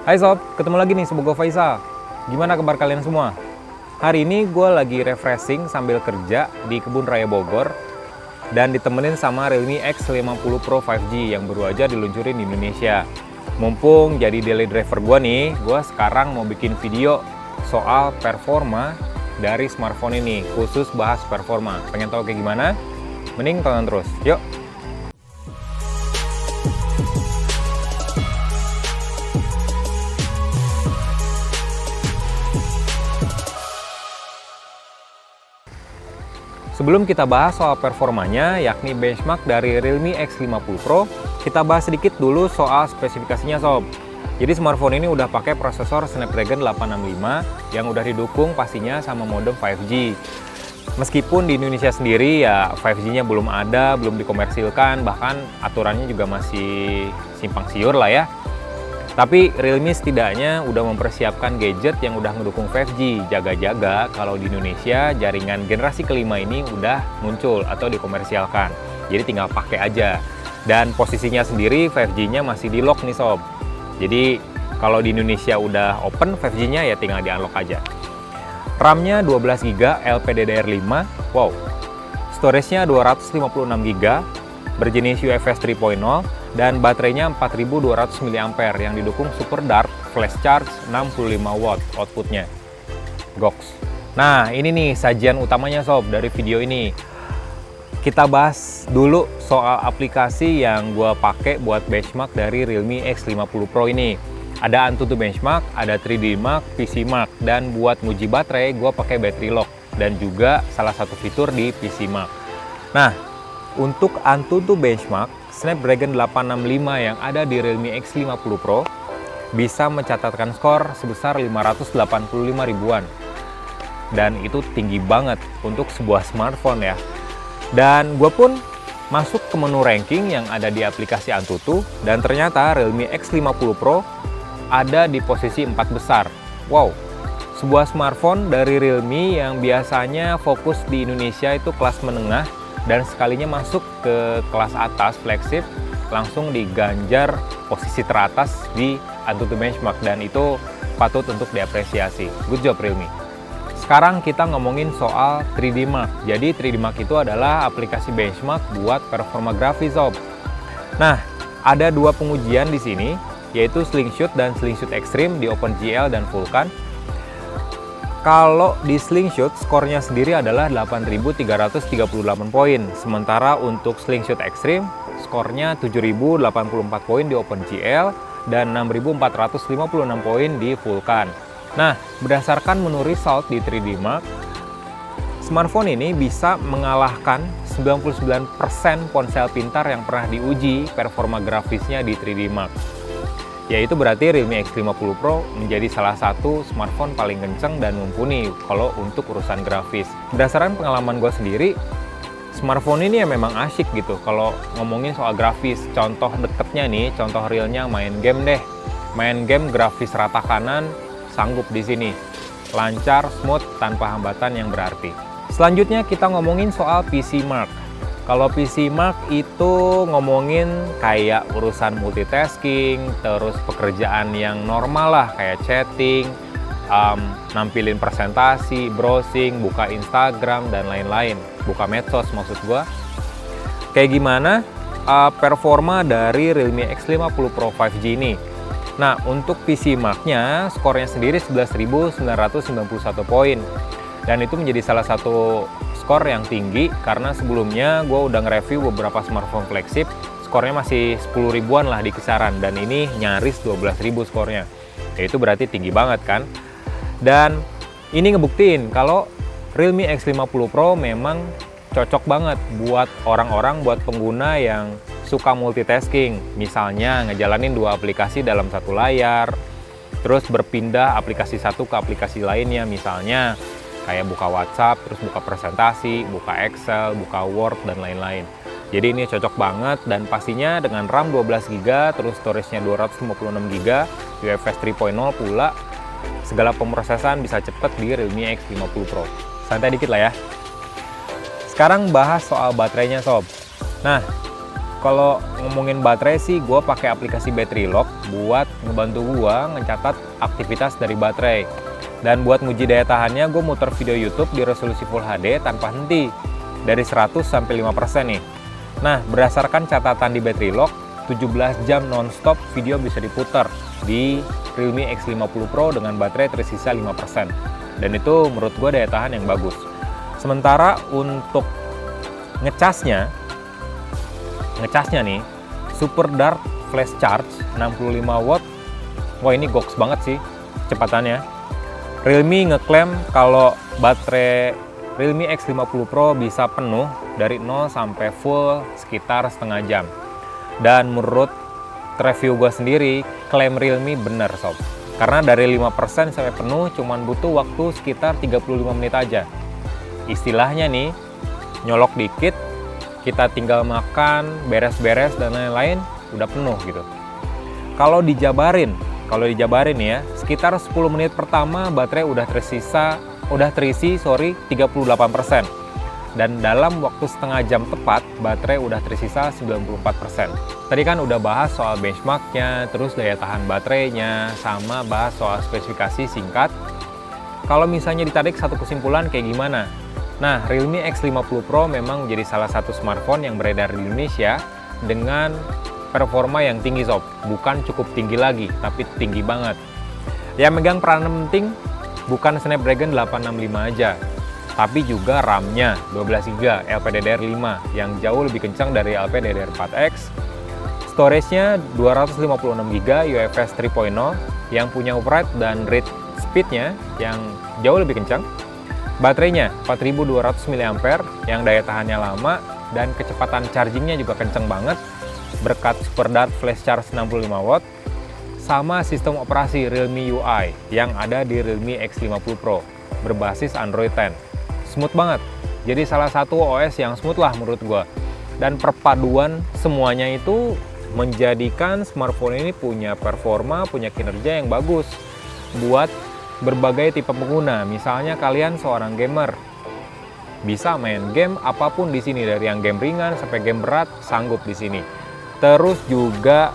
Hai sob, ketemu lagi nih sama gue Faisal. Gimana kabar kalian semua? Hari ini gue lagi refreshing sambil kerja di Kebun Raya Bogor dan ditemenin sama Realme X50 Pro 5G yang baru aja diluncurin di Indonesia. Mumpung jadi daily driver gue nih, gue sekarang mau bikin video soal performa dari smartphone ini, khusus bahas performa. Pengen tahu kayak gimana? Mending tonton terus, yuk! Sebelum kita bahas soal performanya, yakni benchmark dari Realme X50 Pro, kita bahas sedikit dulu soal spesifikasinya sob. Jadi smartphone ini udah pakai prosesor Snapdragon 865 yang udah didukung pastinya sama modem 5G. Meskipun di Indonesia sendiri ya 5G-nya belum ada, belum dikomersilkan, bahkan aturannya juga masih simpang siur lah ya. Tapi Realme setidaknya udah mempersiapkan gadget yang udah ngedukung 5G. Jaga-jaga kalau di Indonesia jaringan generasi kelima ini udah muncul atau dikomersialkan. Jadi tinggal pakai aja. Dan posisinya sendiri 5G-nya masih di lock nih sob. Jadi kalau di Indonesia udah open 5G-nya ya tinggal di unlock aja. RAM-nya 12GB LPDDR5. Wow. Storage-nya 256GB berjenis UFS 3.0 dan baterainya 4200 mAh yang didukung Super Dark Flash Charge 65W outputnya. Goks. Nah, ini nih sajian utamanya sob dari video ini. Kita bahas dulu soal aplikasi yang gua pakai buat benchmark dari Realme X50 Pro ini. Ada Antutu Benchmark, ada 3D Mark, PC Mark, dan buat nguji baterai gua pakai battery lock dan juga salah satu fitur di PC Mark. Nah, untuk Antutu Benchmark, Snapdragon 865 yang ada di Realme X50 Pro bisa mencatatkan skor sebesar 585 ribuan. Dan itu tinggi banget untuk sebuah smartphone ya. Dan gue pun masuk ke menu ranking yang ada di aplikasi Antutu dan ternyata Realme X50 Pro ada di posisi 4 besar. Wow, sebuah smartphone dari Realme yang biasanya fokus di Indonesia itu kelas menengah dan sekalinya masuk ke kelas atas flagship langsung diganjar posisi teratas di Antutu Benchmark dan itu patut untuk diapresiasi. Good job Realme. Sekarang kita ngomongin soal 3D Mark. Jadi 3D Mark itu adalah aplikasi benchmark buat performa grafis sob. Nah, ada dua pengujian di sini yaitu Slingshot dan Slingshot Extreme di OpenGL dan Vulkan. Kalau di Slingshot, skornya sendiri adalah 8.338 poin. Sementara untuk Slingshot Extreme, skornya 7.084 poin di OpenGL dan 6.456 poin di Vulkan. Nah, berdasarkan menu result di 3D Mark, smartphone ini bisa mengalahkan 99% ponsel pintar yang pernah diuji performa grafisnya di 3D Mark. Yaitu berarti Realme X50 Pro menjadi salah satu smartphone paling kenceng dan mumpuni kalau untuk urusan grafis. Berdasarkan pengalaman gue sendiri, smartphone ini ya memang asyik gitu kalau ngomongin soal grafis. Contoh deketnya nih, contoh realnya main game deh. Main game grafis rata kanan, sanggup di sini. Lancar, smooth, tanpa hambatan yang berarti. Selanjutnya kita ngomongin soal PC Mark. Kalau PC Mark itu ngomongin kayak urusan multitasking, terus pekerjaan yang normal lah kayak chatting, nampilin presentasi, browsing, buka Instagram, dan lain-lain. Buka medsos maksud gua. Kayak gimana performa dari Realme X50 Pro 5G ini? Nah, untuk PC Mark-nya skornya sendiri 11.991 poin. Dan itu menjadi salah satu skor yang tinggi karena sebelumnya gue udah nge-review beberapa smartphone flagship skornya masih 10 ribuan lah di kisaran dan ini nyaris 12.000 skornya. Ya itu berarti tinggi banget kan. Dan ini ngebuktiin kalau Realme X50 Pro memang cocok banget buat orang-orang, buat pengguna yang suka multitasking. Misalnya ngejalanin dua aplikasi dalam satu layar, terus berpindah aplikasi satu ke aplikasi lainnya, misalnya kayak buka WhatsApp, terus buka presentasi, buka Excel, buka Word, dan lain-lain. Jadi ini cocok banget dan pastinya dengan RAM 12GB, terus storage-nya 256GB, UFS 3.0 pula, segala pemrosesan bisa cepet di Realme X50 Pro. Santai dikit lah ya. Sekarang bahas soal baterainya sob. Nah, kalau ngomongin baterai sih, gue pakai aplikasi Battery Lock buat ngebantu gue ngecatat aktivitas dari baterai. Dan buat nguji daya tahannya, gue muter video YouTube di resolusi Full HD tanpa henti, dari 100 sampai 5% nih. Nah, berdasarkan catatan di Battery Lock, 17 jam non-stop video bisa diputar di Realme X50 Pro dengan baterai tersisa 5%. Dan itu menurut gue daya tahan yang bagus. Sementara untuk ngecasnya nih, Super Dark Flash Charge 65 watt. Wah, ini goks banget sih kecepatannya. Realme ngeklaim kalau baterai Realme X50 Pro bisa penuh dari 0 sampai full sekitar setengah jam. Dan menurut review gue sendiri, klaim Realme bener sob. Karena dari 5% sampai penuh cuman butuh waktu sekitar 35 menit aja. Istilahnya nih, nyolok dikit, kita tinggal makan, beres-beres dan lain-lain, udah penuh gitu. Kalau dijabarin ya, sekitar 10 menit pertama baterai udah terisi 38%. Dan dalam waktu setengah jam tepat, baterai udah tersisa 94%. Tadi kan udah bahas soal benchmarknya, terus daya tahan baterainya, sama bahas soal spesifikasi singkat. Kalau misalnya ditarik satu kesimpulan kayak gimana? Nah, Realme X50 Pro memang menjadi salah satu smartphone yang beredar di Indonesia dengan performa yang tinggi sob. Bukan cukup tinggi lagi, tapi tinggi banget. Yang megang peranan penting bukan Snapdragon 865 aja, tapi juga RAM-nya 12GB LPDDR5 yang jauh lebih kencang dari LPDDR4X. Storage-nya 256GB UFS 3.0 yang punya override dan read speed-nya yang jauh lebih kencang. Baterainya 4200 mAh yang daya tahannya lama dan kecepatan chargingnya juga kenceng banget berkat Super Dark Flash Charge 65 watt sama sistem operasi Realme UI yang ada di Realme X50 Pro berbasis Android 10. Smooth banget, jadi salah satu OS yang smooth lah menurut gua. Dan perpaduan semuanya itu menjadikan smartphone ini punya performa, punya kinerja yang bagus buat berbagai tipe pengguna. Misalnya kalian seorang gamer, bisa main game apapun di sini, dari yang game ringan sampai game berat sanggup di sini. Terus juga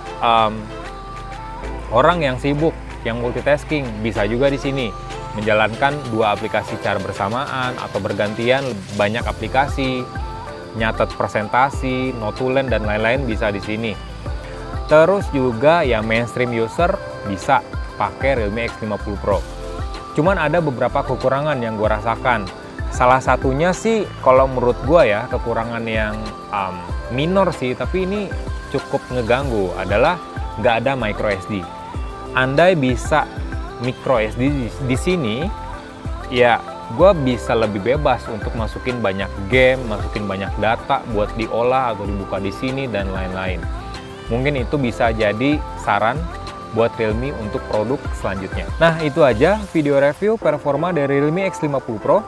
orang yang sibuk, yang multitasking bisa juga di sini menjalankan dua aplikasi secara bersamaan atau bergantian, banyak aplikasi, nyatet presentasi, notulen dan lain-lain bisa di sini. Terus juga yang mainstream user bisa pakai Realme X50 Pro. Cuman ada beberapa kekurangan yang gue rasakan. Salah satunya sih kalau menurut gue ya, kekurangan yang minor sih, tapi ini cukup ngeganggu, adalah nggak ada micro SD. Andai bisa micro SD di sini, ya gue bisa lebih bebas untuk masukin banyak game, masukin banyak data buat diolah atau dibuka di sini dan lain-lain. Mungkin itu bisa jadi saran buat Realme untuk produk selanjutnya. Nah, itu aja video review performa dari Realme X50 Pro.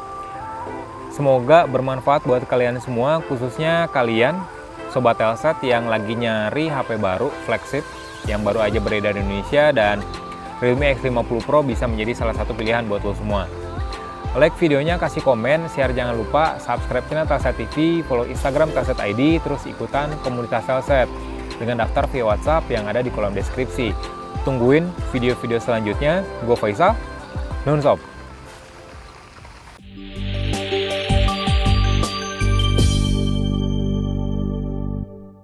Semoga bermanfaat buat kalian semua, khususnya kalian Sobat Telset yang lagi nyari HP baru, flagship, yang baru aja beredar di Indonesia, dan Realme X50 Pro bisa menjadi salah satu pilihan buat lo semua. Like videonya, kasih komen, share jangan lupa, subscribe channel Telset TV, follow Instagram Telset ID, terus ikutan komunitas Telset dengan daftar via WhatsApp yang ada di kolom deskripsi. Tungguin video-video selanjutnya. Gue Faisal, non sob.